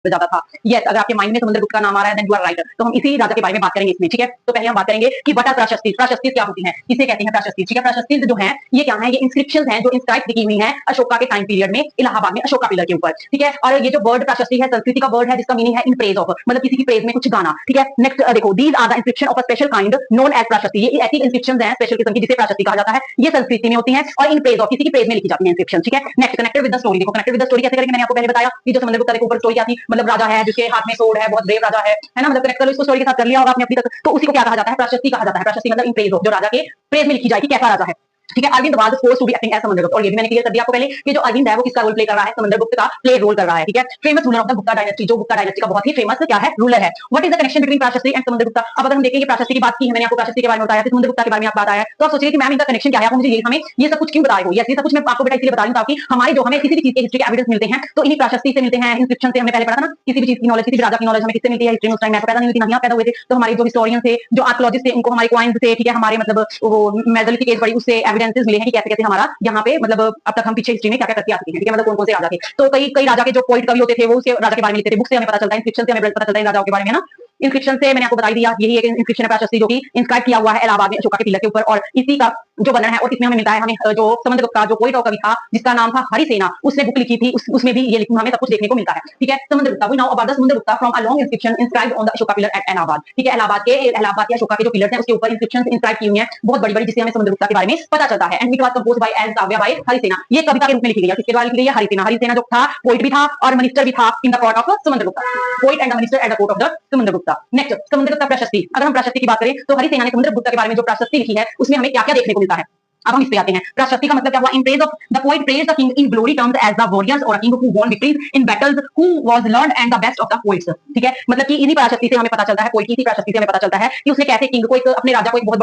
जाता था। यस, अगर आपके माइंड में समुद्रगुप्त का नाम आ रहा है देन यू आर राइट। तो हम इसी राजा के बारे में बात करेंगे इसमें, ठीक है। तो पहले हम बात करेंगे कि व्हाट आर प्राशस्त्य। प्राशस्त्य क्या होती है, किसे कहते हैं प्राशस्त्य, ठीक है। प्राशस्त्य जो है ये क्या है, ये इंस्क्रिप्शंस हैं जो इंस्क्राइब की हुई हैं अशोका के टाइम पीरियड में इलाहाबाद में अशोका पिलर के ऊपर, ठीक है। और ये जो वर्ड प्राशस्त्य है संस्कृति का वर्ड है जिसका मीनिंग है इन प्रेज ऑफ, मतलब किसी की प्रेज में कुछ गाना, ठीक है। नेक्स्ट देखो, these are the inscription of a special kind known as prashasti. ये ऐसी इंस्क्रिप्शंस हैं स्पेशल किस्म की जिसे प्राशस्त्य कहा जाता है। ये संस्कृति में होती हैं और इन प्रेज ऑफ किसी की प्रेज में लिखी जाती है इंस्क्रिप्शन, ठीक है। Next connected with the story. देखो कनेक्टेड विद द स्टोरी कैसे करेंगे, मैंने आपको पहले बताया कि जो समुद्रगुप्त के ऊपर स्टोरी क्या थी, मतलब राजा है जिसके हाथ में सोर्ड है, बहुत ब्रेव राजा है ना, मतलब कनेक्ट करो इसको स्टोरी के साथ कर लिया होगा आपने अपनी तक। तो उसी को क्या कहा जाता है, प्राशस्त्य कहा जाता है। प्राशस्त्य मतलब इन प्रेज ऑफ, जो राजा के प्रेज में लिखी जाएगी कैसा राजा है, ठीक है। Arvind was forced to be acting as Samudragupta, और ये भी मैंने क्लियर कर दिया आपको पहले कि जो अरविंद है वो किसका रोल प्ले कर रहा है, समुद्रगुप्त का प्ले रोल कर रहा है, ठीक है। Famous ruler of the Gupta dynasty, जो गुप्ता डायनेस्टी का बहुत ही फेमस क्या है, रूलर है। What is the connection between prashasti and Samudragupta. अब अगर हम देखेंगे प्राशस्त्य की बात की है, मैंने आपको प्राशस्त्य के बारे में बताया, फिर समुद्रगुप्ता के बारे में आप बात आया, तो आप सोचिए कि मैम इनका कनेक्शन क्या है, आप मुझे ये हमें ये सब कुछ क्यों बताए हो। ये सब कुछ मैं आपको बेटा इसलिए बता रही हूं ताकि हमारे जो हमें किसी भी चीज के हिस्ट्री के एविडेंस मिलते हैं तो इन्हीं प्राशस्त्य से मिलते हैं, इंस्क्रिप्शन से। हमने पहले पढ़ा था ना, किसी भी चीज की नॉलेज, किसी भी राजा की नॉलेज हमें किससे मिलती है, हिस्ट्री में। उस टाइम मैं तो पैदा नहीं हुई थी, ना ही आप पैदा हुए थे, तो हमारे जो हिस्टोरियन थे, जो आर्कियोलॉजिस्ट थे, उनको हमारे कॉइन्स से, ठीक है, हमारे मतलब वो मेसोलिथिक एज पड़ी उससे एविडेंसेस मिले हैं कि कैसे कैसे हमारा यहाँ पे मतलब अब तक हम पीछे हिस्ट्री में क्या क्या करते आ चुके हैं, ठीक है। मतलब कौन कौन से राजा थे, तो कई कई राजा के जो पोइट कवि होते थे वो उसके राजा के बारे में लिखते थे, बुक से हमें पता चलता है, इंस्क्रिप्शन से हमें पता चलता है राजाओं के बारे में ना। इंस्क्रिप्शन से मैंने आपको बता दिया, यही एक इंस्क्रिप्शन है प्राशस्त्य जो कि इंस्क्राइब किया हुआ है इलाहाबाद में अशोका के पिलर के ऊपर, और इसी का जो वर्णन है और इसमें हमें मिलता है, हमें जो समुद्रगुप्त का जो पोइट और कवि था जिसका नाम था हरिसेना, उसने बुक लिखी थी, उसमें भी ये हमें सब कुछ देखने को मिलता है, ठीक है। Samudragupta, we now about the Samudragupta from a long inscription inscribed on the Ashoka pillar at Allahabad, ठीक है। इलाहाबाद के अशोका के जो पिलर्स हैं उसके ऊपर इंस्क्रिप्शंस इंस्क्राइब की हुई हैं बहुत बड़ी-बड़ी, जिससे हमें समुद्रगुप्ता के बारे में पता चलता है। And it was composed by as kavya by Harisena. ये कविता के रूप में लिखी गई है, किसके द्वारा लिखी गई है, हरिसेना। हरिसेना जो था पोइट भी था और मिनिस्टर भी था in the court of Samudragupta, poet and the minister at the court of the Samudragupta. Next Samudragupta prashasti. अगर हम प्राशस्त्य की बात करें तो हरिसेना ने समुद्रगुप्ता के बारे में जो प्राशस्त्य लिखी है उसमें हमें क्या क्या देखने को मिलता है। अब हम इस पे आते हैं। प्राशस्त्य का मतलब क्या हुआ, in praise of the poet praised the king in glory terms as the warriors और a king who won victories in battles, who was learned and the best of the poets, ठीक है। मतलब कि इन्हीं प्राशस्त्य से हमें पता चलता है, पोएट की इसी प्राशस्त्य से हमें पता चलता है कि उसने कैसे किंग को एक अपने राजा को एक बहुत